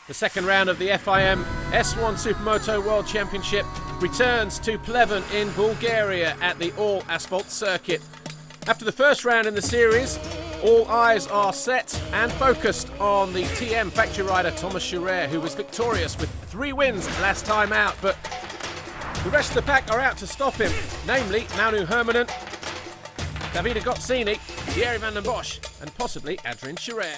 The second round of the FIM S1 Supermoto World Championship returns to Pleven in Bulgaria at the all-asphalt circuit. After the first round in the series, all eyes are set and focused on the TM factory rider Thomas Scherer, who was victorious with 3 wins last time out, but the rest of the pack are out to stop him, namely Manu Hermanen, Davide Gozzini, Thierry van den Bosch and possibly Adrian Scherer.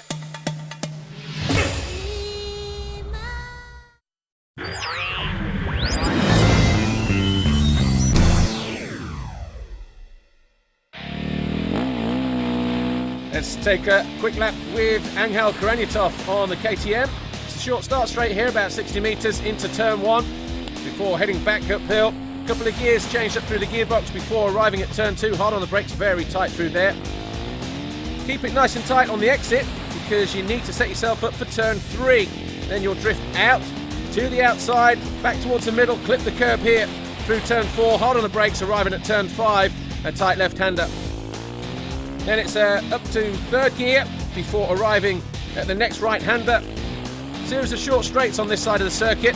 Let's take a quick lap with Angel Karanyatov on the KTM. It's a short start straight here, about 60 metres into turn 1, before heading back uphill. A couple of gears changed up through the gearbox before arriving at turn 2. Hard on the brakes, very tight through there. Keep it nice and tight on the exit, because you need to set yourself up for turn 3. Then you'll drift out to the outside, back towards the middle, clip the curb here through turn 4. Hard on the brakes, arriving at turn 5, a tight left-hander. Then it's up to 3rd gear before arriving at the next right-hander. Series of short straights on this side of the circuit.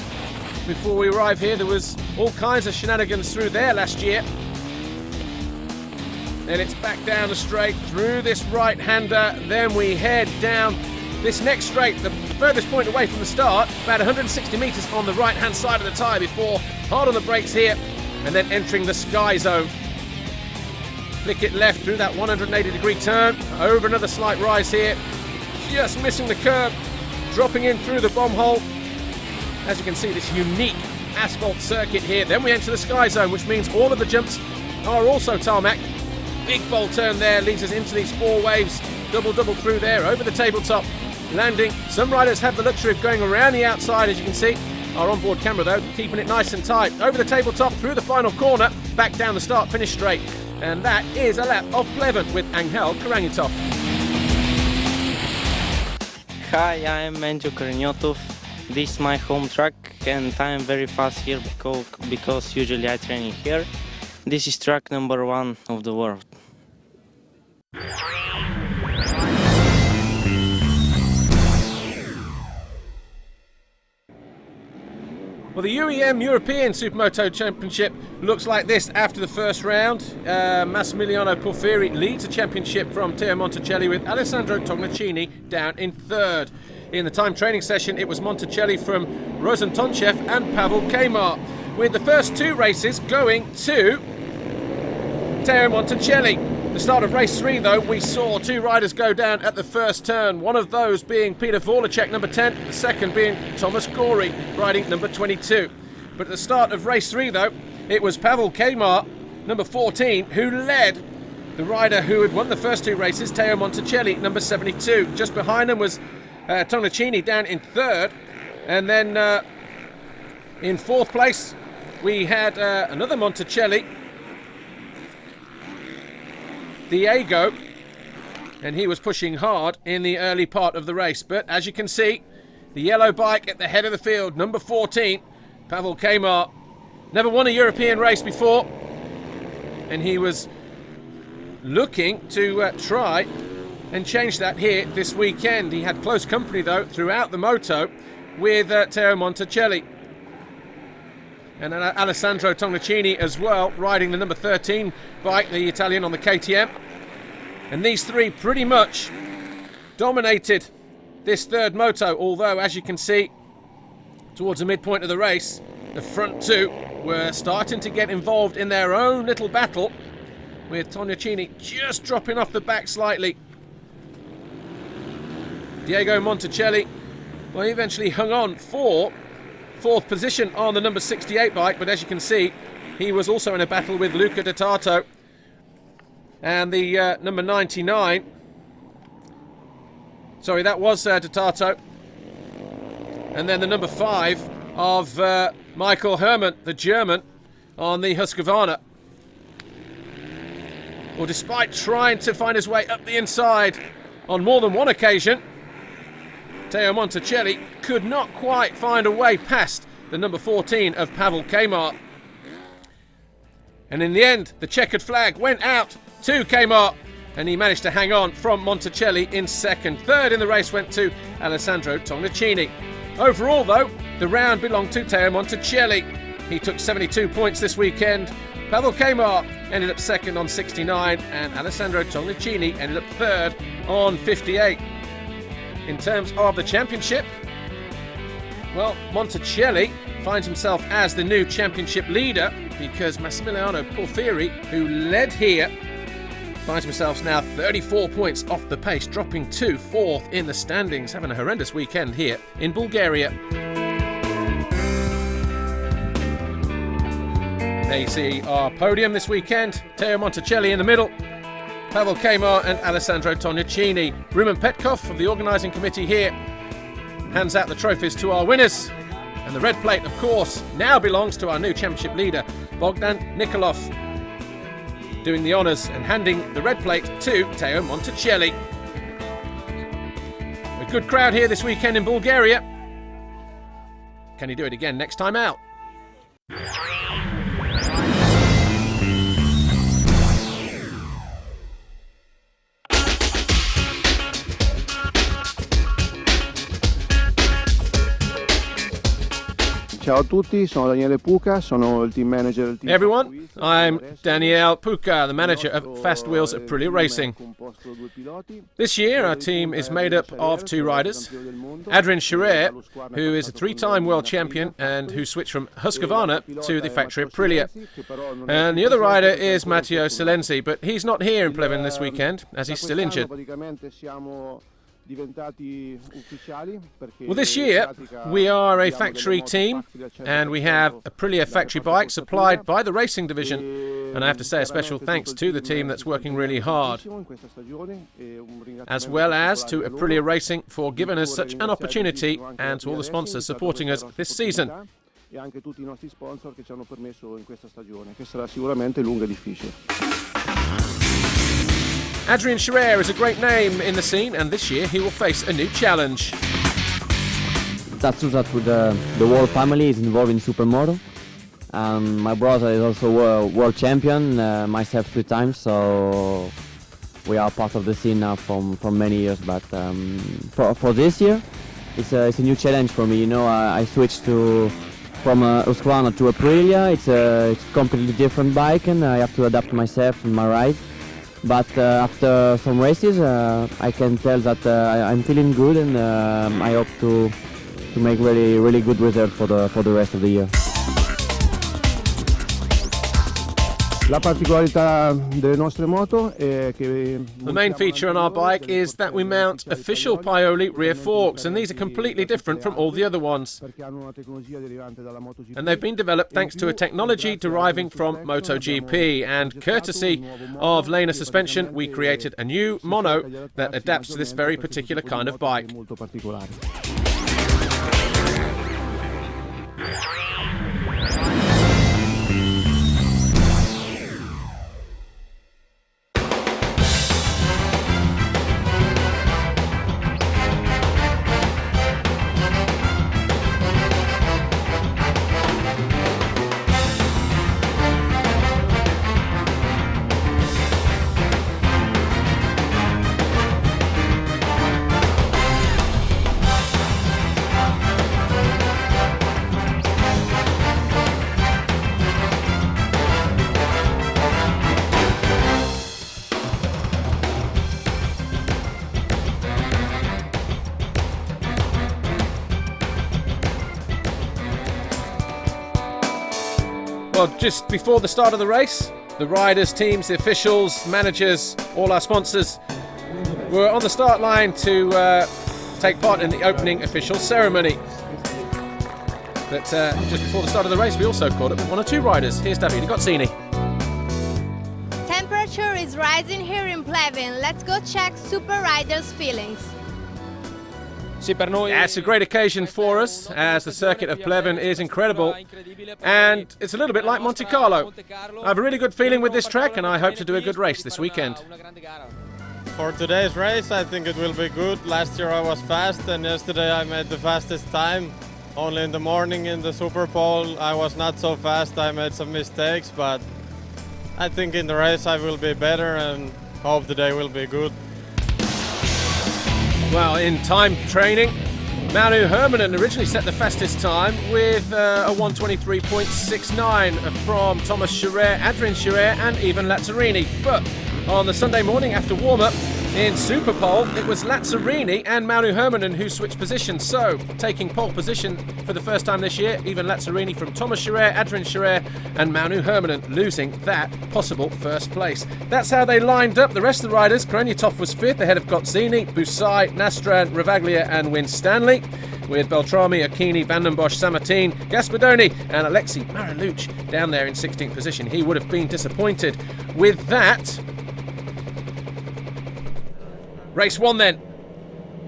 Before we arrive here, there was all kinds of shenanigans through there last year. Then it's back down the straight through this right-hander. Then we head down this next straight, the furthest point away from the start, about 160 metres on the right-hand side of the tyre before hard on the brakes here and then entering the sky zone. Flick it left through that 180-degree turn, over another slight rise here, just missing the curb, dropping in through the bomb hole. As you can see, this unique asphalt circuit here. Then we enter the sky zone, which means all of the jumps are also tarmac. Big bold turn there leads us into these 4 waves, double through there, over the tabletop, landing. Some riders have the luxury of going around the outside, as you can see. Our onboard camera, though, keeping it nice and tight. Over the tabletop, through the final corner, back down the start, finish straight. And that is a lap of Pleven with Angel Karanyatov. Hi, I'm Angel Karanyatov. This is my home track and I'm very fast here because usually I train here. This is track number 1 of the world. Well, the UEM European Supermoto Championship looks like this after the first round. Massimiliano Porfiry leads the championship from Teo Monticelli, with Alessandro Tognacini down in 3rd. In the time training session, it was Monticelli from Rosentonchev and Pavel Kmar, with the first 2 races going to Teo Monticelli. The start of race 3, though, we saw 2 riders go down at the first turn, one of those being Peter Vorlacek, number 10, the second being Thomas Gorey, riding number 22. But at the start of race 3, though, it was Pavel Kmar, number 14, who led the rider who had won the first 2 races, Teo Monticelli, number 72. Just behind him was Tognacini down in 3rd, and then in 4th place we had another Monticelli, Diego, and he was pushing hard in the early part of the race. But as you can see, the yellow bike at the head of the field, number 14, Pavel Kmar, never won a European race before, and he was looking to try and change that here this weekend. He had close company, though, throughout the moto with Teo Monticelli. And Alessandro Tognacini as well, riding the number 13 bike, the Italian, on the KTM. And these 3 pretty much dominated this 3rd moto, although, as you can see, towards the midpoint of the race, the front 2 were starting to get involved in their own little battle, with Tognacini just dropping off the back slightly. Diego Monticelli, well, he eventually hung on for 4th position on the number 68 bike, but as you can see, he was also in a battle with Luca Di Tarto and the number 99. Sorry, that was Di Tarto. And then the number 5 of Michael Hermann, the German, on the Husqvarna. Well, despite trying to find his way up the inside on more than one occasion, Teo Monticelli could not quite find a way past the number 14 of Pavel Kmar. And in the end, the checkered flag went out to Kmar, and he managed to hang on from Monticelli in 2nd. 3rd in the race went to Alessandro Tognacini. Overall, though, the round belonged to Teo Monticelli. He took 72 points this weekend. Pavel Kamar ended up second on 69, and Alessandro Tognicini ended up third on 58. In terms of the championship, well, Monticelli finds himself as the new championship leader because Massimiliano Porfiri, who led here, finds himself now 34 points off the pace, dropping to fourth in the standings, having a horrendous weekend here in Bulgaria. There you see our podium this weekend. Teo Monticelli in the middle, Pavel Kamar and Alessandro Tognicini. Rumen Petkov of the organising committee here hands out the trophies to our winners. And the red plate, of course, now belongs to our new championship leader, Bogdan Nikolov, doing the honours and handing the red plate to Teo Monticelli. A good crowd here this weekend in Bulgaria. Can he do it again next time out? Ciao a tutti, sono Daniele Puca, sono il team manager del team. Everyone, I'm Daniel Puca, the manager of Fast Wheels at Aprilia Racing. This year our team is made up of two riders, Adrian Scherer, who is a three-time world champion and who switched from Husqvarna to the factory Aprilia. And the other rider is Matteo Silenzi, but he's not here in Pleven this weekend as he's still injured. Well, this year we are a factory team and we have Aprilia factory bikes supplied by the racing division, and I have to say a special thanks to the team that's working really hard, as well as to Aprilia Racing for giving us such an opportunity, and to all the sponsors supporting us this season. E anche tutti I nostri sponsor che ci hanno permesso in questa stagione, che sarà sicuramente lunga e difficile. Adrian Scherer is a great name in the scene, and this year he will face a new challenge. That's true that with the whole family is involved in supermoto. My brother is also a world champion, myself 3 times, so we are part of the scene now for many years. But for this year, it's a new challenge for me. You know, I switched from Husqvarna to Aprilia. It's a completely different bike, and I have to adapt myself and my ride. But after some races, I can tell that I'm feeling good, and I hope to make really good results for the rest of the year. La particolarità delle nostre moto è che the main feature on our bike is that we mount official Paoli rear forks, and these are completely different from all the other ones. And they've been developed thanks to a technology deriving from MotoGP, and courtesy of Lena Suspension, we created a new mono that adapts to this very particular kind of bike. Well, just before the start of the race, the riders, teams, the officials, managers, all our sponsors were on the start line to take part in the opening official ceremony. But just before the start of the race, we also caught up with one or two riders. Here's Davide Gozzini. Temperature is rising here in Pleven. Let's go check super riders' feelings. Yeah, it's a great occasion for us, as the circuit of Pleven is incredible, and it's a little bit like Monte Carlo. I have a really good feeling with this track, and I hope to do a good race this weekend. For today's race, I think it will be good. Last year I was fast, and yesterday I made the fastest time. Only in the morning in the Super Pole I was not so fast, I made some mistakes, but I think in the race I will be better and hope the day will be good. Well, in time training, Manu Hermanen originally set the fastest time with a 1:23.69 from Thomas Scherer, Adrian Scherer and Ivan Lazzarini. But on the Sunday morning after warm-up in Superpole, it was Lazzarini and Manu Hermanen who switched positions. So, taking pole position for the first time this year, Ivan Lazzarini from Thomas Scherer, Adrian Scherer and Manu Hermanen losing that possible first place. That's how they lined up. The rest of the riders, Kranyatov was fifth ahead of Gozzini, Busai, Nastran, Ravaglia and Winstanley, with Beltrami, Akini, Van den Bosch, Sammartin, Gaspadoni and Alexei Mariluch down there in 16th position. He would have been disappointed with that. Race 1 then.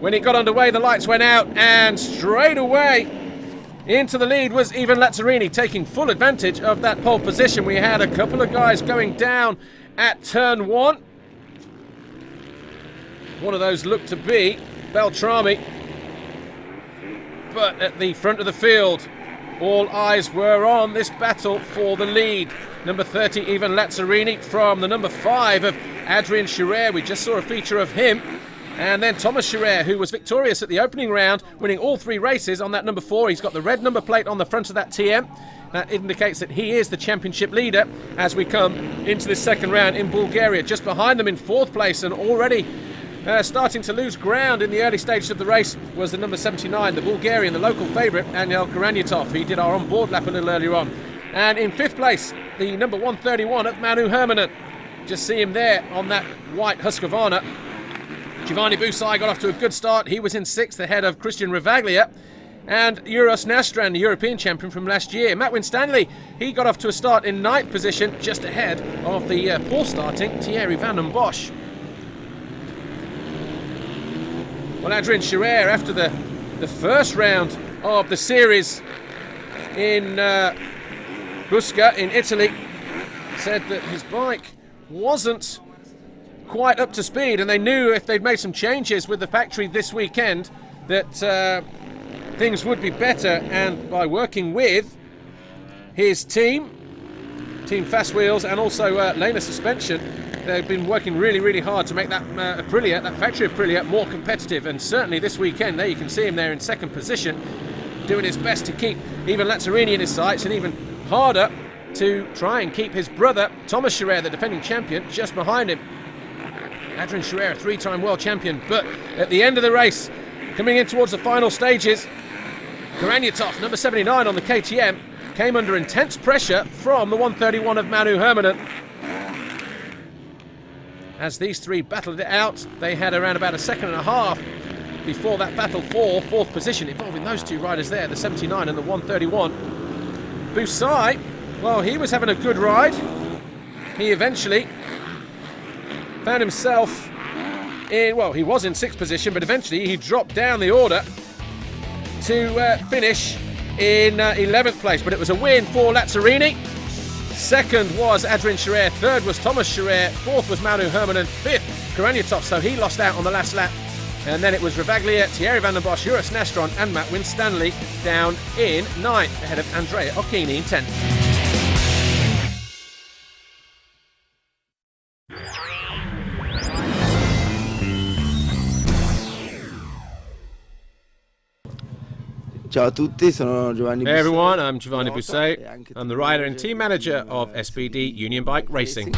When it got underway, the lights went out and straight away into the lead was Ivan Lazzarini, taking full advantage of that pole position. We had a couple of guys going down at turn 1. One of those looked to be Beltrami. But at the front of the field, all eyes were on this battle for the lead. Number 30, Ivan Lazzarini, from the number 5 of Adrian Scherer. We just saw a feature of him. And then Thomas Scherer, who was victorious at the opening round, winning all 3 races on that number 4. He's got the red number plate on the front of that TM. That indicates that he is the championship leader as we come into this second round in Bulgaria. Just behind them in 4th place and already starting to lose ground in the early stages of the race was the number 79, the Bulgarian, the local favourite, Angel Kranyatov. He did our on-board lap a little earlier on. And in 5th place, the number 131 of Manu Hermanen. Just see him there on that white Husqvarna. Giovanni Busai got off to a good start. He was in 6th ahead of Christian Ravaglia. And Uros Nastran, the European champion from last year. Matt Winstanley, he got off to a start in 9th position, just ahead of the poor starting Thierry Van den Bosch. Well, Adrian Scherer, after the first round of the series in Busca in Italy, said that his bike wasn't quite up to speed, and they knew if they'd made some changes with the factory this weekend that things would be better. And by working with his team Fast Wheels and also Lena Suspension, they've been working really hard to make that Aprilia, that factory Aprilia, more competitive. And certainly this weekend, there you can see him there in 2nd position, doing his best to keep Ivan Lazzarini in his sights, and even harder to try and keep his brother Thomas Scherer, the defending champion, just behind him. Adrian Scherer, a 3-time world champion. But at the end of the race, coming in towards the final stages, Kranyatov, number 79 on the KTM, came under intense pressure from the 131 of Manu Hermanen. As these 3 battled it out, they had around about a second and a half before that battle for 4th position, involving those 2 riders there, the 79 and the 131. Busai, well, he was having a good ride. He eventually found himself in, well, he was in 6th position, but eventually he dropped down the order to finish in 11th place. But it was a win for Lazzarini. 2nd was Adrian Scherer, 3rd was Thomas Scherer, 4th was Manu Hermanen, 5th Kranyatov, so he lost out on the last lap. And then it was Ravaglia, Thierry Van den Bosch, Uros Nastran and Matt Winstanley down in 9th ahead of Andrea Occhini in 10th. Ciao a tutti, sono Giovanni Busai. Hey everyone, I'm Giovanni Busai. I'm the rider and team manager of SPD Union Bike Racing.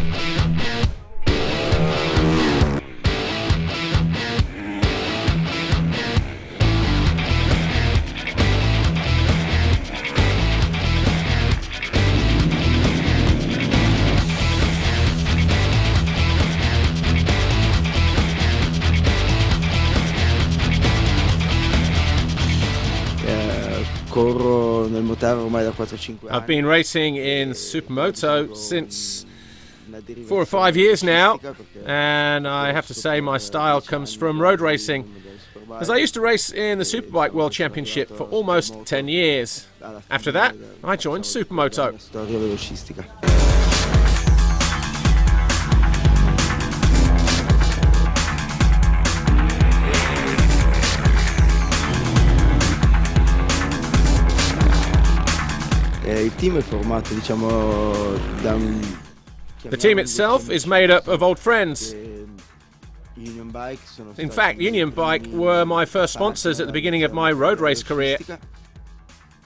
Corro nel motore ormai da 4-5 anni. I've been racing in Supermoto since 4 or 5 years now, and I have to say my style comes from road racing, as I used to race in the Superbike World Championship for almost 10 years. After that, I joined Supermoto. Storia velocistica. Il team è formato, diciamo, da The team itself is made up of old friends. In fact, Union Bike were my first sponsors at the beginning of my road race career.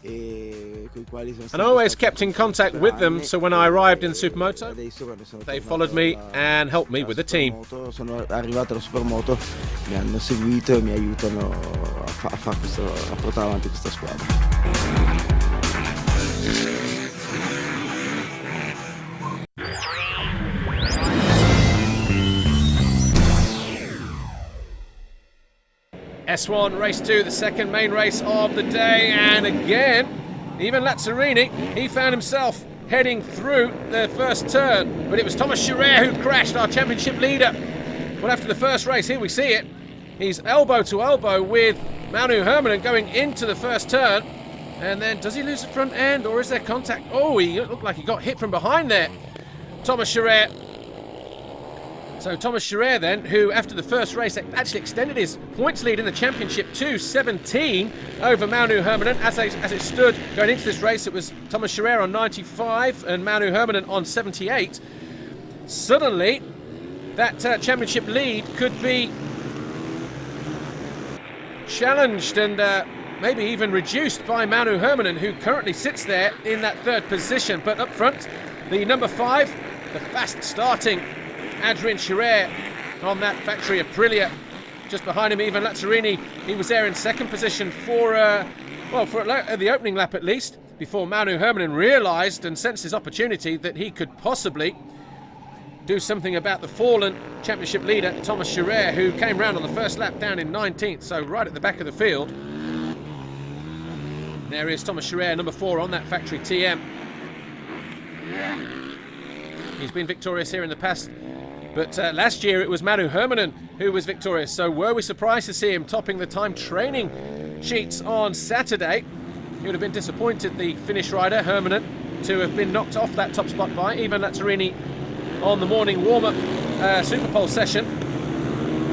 And I always kept in contact with them, so when I arrived in Supermoto, they followed me and helped me with the team. Sono arrivato alla Supermoto, mi hanno seguito e mi aiutano a portare avanti questa squadra. S1 race 2, the second main race of the day, and again, even Lazzarini, he found himself heading through the first turn, but it was Thomas Scherer who crashed, our championship leader. Well, after the first race, here we see it, he's elbow to elbow with Manu Hermanen going into the first turn, and then does he lose the front end, or is there contact? Oh, he looked like he got hit from behind there, Thomas Scherer. So Thomas Scherer then, who after the first race actually extended his points lead in the championship to 17 over Manu Hermanen. As it stood going into this race, it was Thomas Scherer on 95 and Manu Hermanen on 78. Suddenly, that championship lead could be challenged and maybe even reduced by Manu Hermanen, who currently sits there in that third position. But up front, the number 5, the fast starting Adrian Scherer on that factory Aprilia. Just behind him, Ivan Lazzarini, he was there in second position for the opening lap at least, before Manu Hermanen realised and sensed his opportunity that he could possibly do something about the fallen championship leader Thomas Scherer, who came round on the first lap down in 19th, so right at the back of the field. There is Thomas Scherer, number 4 on that factory TM. He's been victorious here in the past, but last year it was Manu Hermanen who was victorious, so were we surprised to see him topping the time training sheets on Saturday? He would have been disappointed, the Finnish rider Hermanen, to have been knocked off that top spot by Ivan Lazzarini on the morning warm-up Superpole session.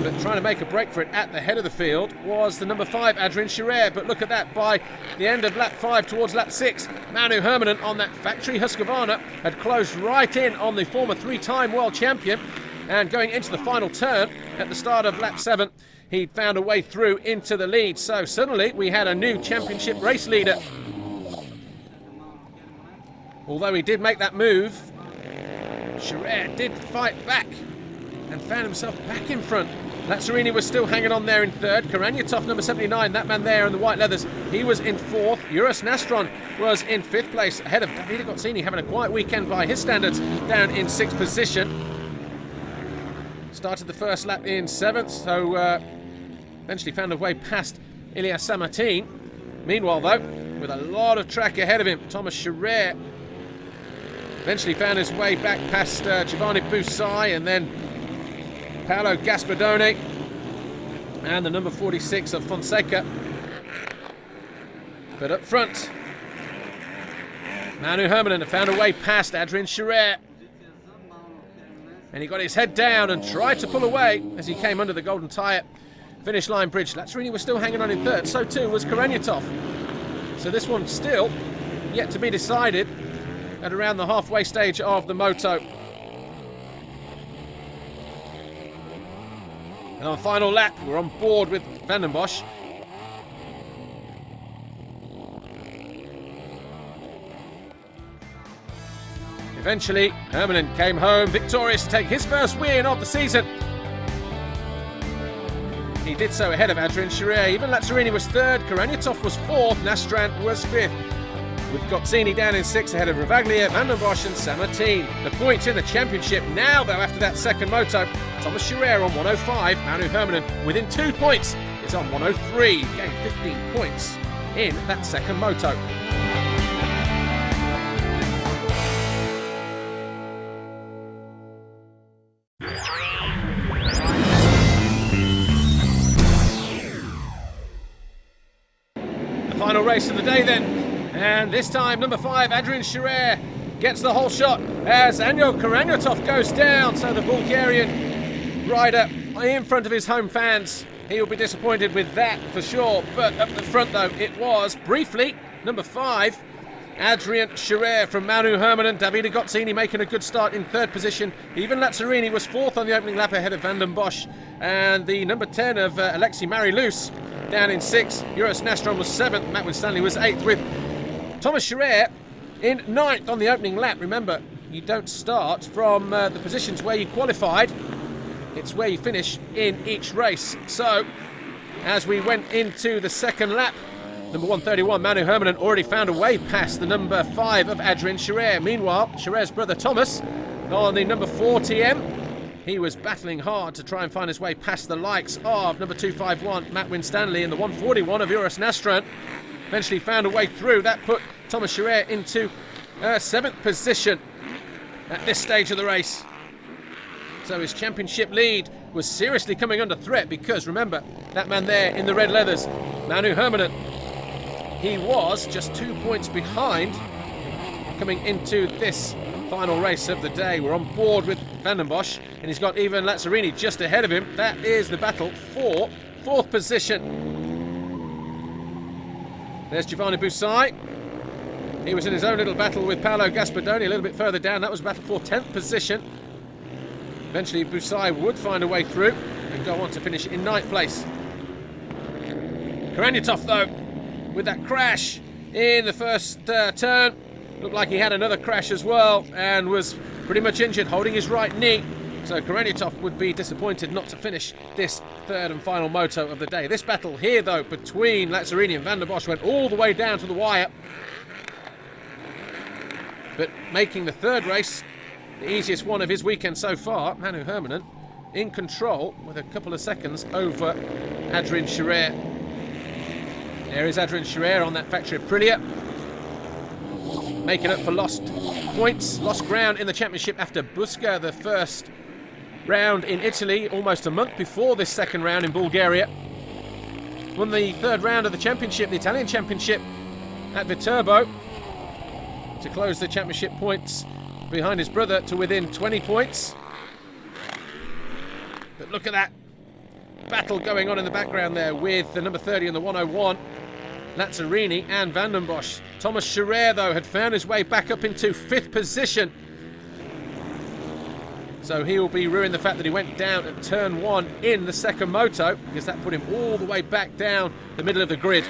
But trying to make a break for it at the head of the field was the number 5 Adrian Scherer. But look at that, by the end of lap 5 towards lap 6, Manu Hermanen on that factory Husqvarna had closed right in on the former 3-time world champion, and going into the final turn at the start of lap 7, he'd found a way through into the lead. So suddenly we had a new championship race leader. Although he did make that move, Scherer did fight back and found himself back in front. Lazzarini was still hanging on there in third. Karanyatov, number 79, that man there in the white leathers, he was in fourth. Uros Nastron was in 5th place, ahead of Davide Gozzini, having a quiet weekend by his standards, down in 6th position. Started the first lap in 7th, so eventually found a way past Ilya Samartin. Meanwhile, though, with a lot of track ahead of him, Thomas Scherer eventually found his way back past Giovanni Busai, and then Paolo Gaspardone and the number 46 of Fonseca. But up front, Manu Hermanen found a way past Adrian Scherer, and he got his head down and tried to pull away as he came under the golden tyre finish line bridge. Lazzarini was still hanging on in third, so too was Karanyatov. So this one's still yet to be decided at around the halfway stage of the moto. And on the final lap, we're on board with Van den Bosch. Eventually, Hermanen came home victorious to take his first win of the season. He did so ahead of Adrian Scherer. Even Lazzarini was third, Karanyatov was fourth, Nastran was fifth, with Gozzini down in 6th ahead of Ravaglia, Van den Bosch and Samartin. The points in the championship now, though, after that second moto. Thomas Scherer on 105, Manu Hermanen within 2 points is on 103, gained 15 points in that second moto. The final race of the day then. And this time, number 5, Adrian Scherer, gets the whole shot as Anjo Karanyatov goes down. So the Bulgarian rider in front of his home fans, he will be disappointed with that for sure. But up the front, though, it was briefly number 5, Adrian Scherer from Manu Hermanen. Davide Gozzini making a good start in third position. Even Lazzarini was fourth on the opening lap ahead of Van den Bosch. And the number 10 of Alexei Marilus down in sixth. Joris Nastrom was seventh. Matt Winstanley was eighth, with Thomas Scherer in ninth on the opening lap. Remember, you don't start from the positions where you qualified. It's where you finish in each race. So, as we went into the second lap, number 131, Manu Hermanen, already found a way past the number 5 of Adrian Scherer. Meanwhile, Scherer's brother Thomas, on the number 4 TM, he was battling hard to try and find his way past the likes of number 251, Matt Winstanley, and the 141 of Joris Nastrom. Eventually found a way through. That put Thomas Scherer into 7th position at this stage of the race. So his championship lead was seriously coming under threat, because remember, that man there in the red leathers, Manu Hermanen, he was just 2 points behind coming into this final race of the day. We're on board with Van den Bosch, and he's got Ivan Lazzarini just ahead of him. That is the battle for 4th position. There's Giovanni Busai. He was in his own little battle with Paolo Gaspardoni a little bit further down. That was a battle for 10th position. Eventually Busai would find a way through and go on to finish in 9th place. Karanyatov, though, with that crash in the first turn, looked like he had another crash as well and was pretty much injured, holding his right knee. So Karanyatov would be disappointed not to finish this third and final moto of the day. This battle here, though, between Lazzarini and Van den Bosch went all the way down to the wire. But making the third race the easiest one of his weekend so far, Manu Hermanen in control with a couple of seconds over Adrian Scherer. There is Adrian Scherer on that factory Aprilia, making up for lost points, lost ground in the championship after Busca, the first round in Italy, almost a month before this second round in Bulgaria. Won the third round of the championship, the Italian championship, at Viterbo, to close the championship points behind his brother to within 20 points. But look at that battle going on in the background there with the number 30 and the 101, Lazzarini and Van den Bosch. Thomas Scherer, though, had found his way back up into 5th position. So he will be ruining the fact that he went down at turn 1 in the second moto, because that put him all the way back down the middle of the grid.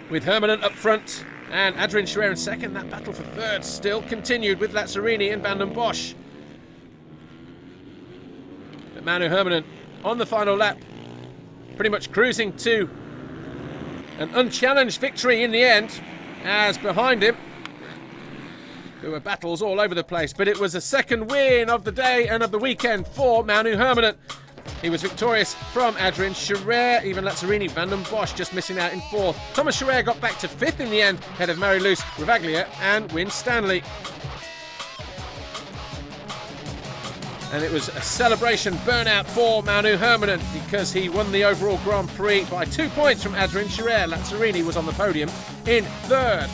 With Hermanen up front and Adrian Scherer in second, that battle for third still continued with Lazzarini and Van den Bosch. But Manu Hermanen on the final lap, pretty much cruising to an unchallenged victory in the end, as behind him there were battles all over the place. But it was a second win of the day and of the weekend for Manu Hermanen. He was victorious from Adrian Scherer, even Lazzarini, Van den Bosch just missing out in 4th. Thomas Scherer got back to 5th in the end, ahead of Marilus, Ravaglia and Winstanley. And it was a celebration burnout for Manu Hermanen, because he won the overall Grand Prix by 2 points from Adrian Scherer. Lazzarini was on the podium in 3rd.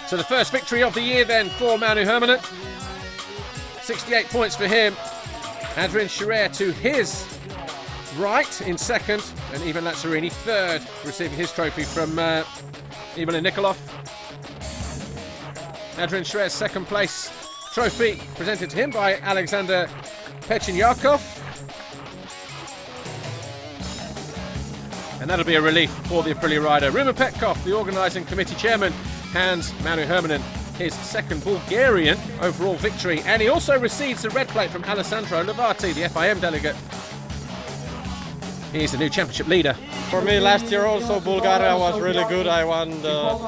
So the first victory of the year then for Manu Hermanen. 68 points for him. Adrian Scherer to his right in 2nd, and Ivan Lazzarini 3rd, receiving his trophy from Ivan Nikolov. Adrian Scherer's 2nd place trophy presented to him by Alexander Pechinyakov. And that'll be a relief for the Aprilia rider. Rumen Petkov, the organising committee chairman, hands Manu Hermanen his 2nd Bulgarian overall victory, and he also receives the red plate from Alessandro Levati, the FIM delegate. He's the new championship leader. For me, last year also Bulgaria was really good. I won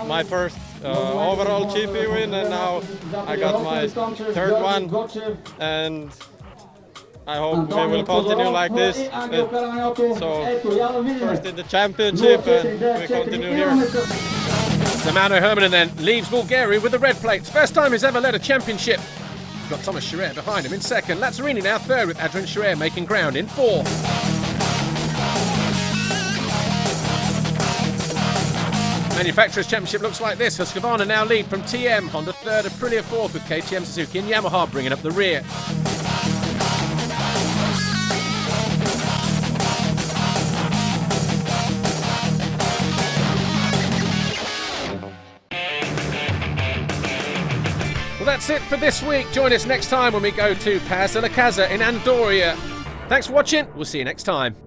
my first overall GP win, and now I got my 3rd one, and I hope we will continue like this. So first in the championship, and we continue here. So Manu Hermanen then leaves Bulgaria with the red plates. First time he's ever led a championship. We've got Thomas Scherer behind him in 2nd. Lazzarini now 3rd, with Adrian Scherer making ground in 4th. Manufacturers' Championship looks like this. Husqvarna now lead from TM, Honda 3rd, Aprilia 4th, with KTM, Suzuki and Yamaha bringing up the rear. that's it for this week. Join us next time when we go to Pas de la Casa in Andorra. Thanks for watching. We'll see you next time.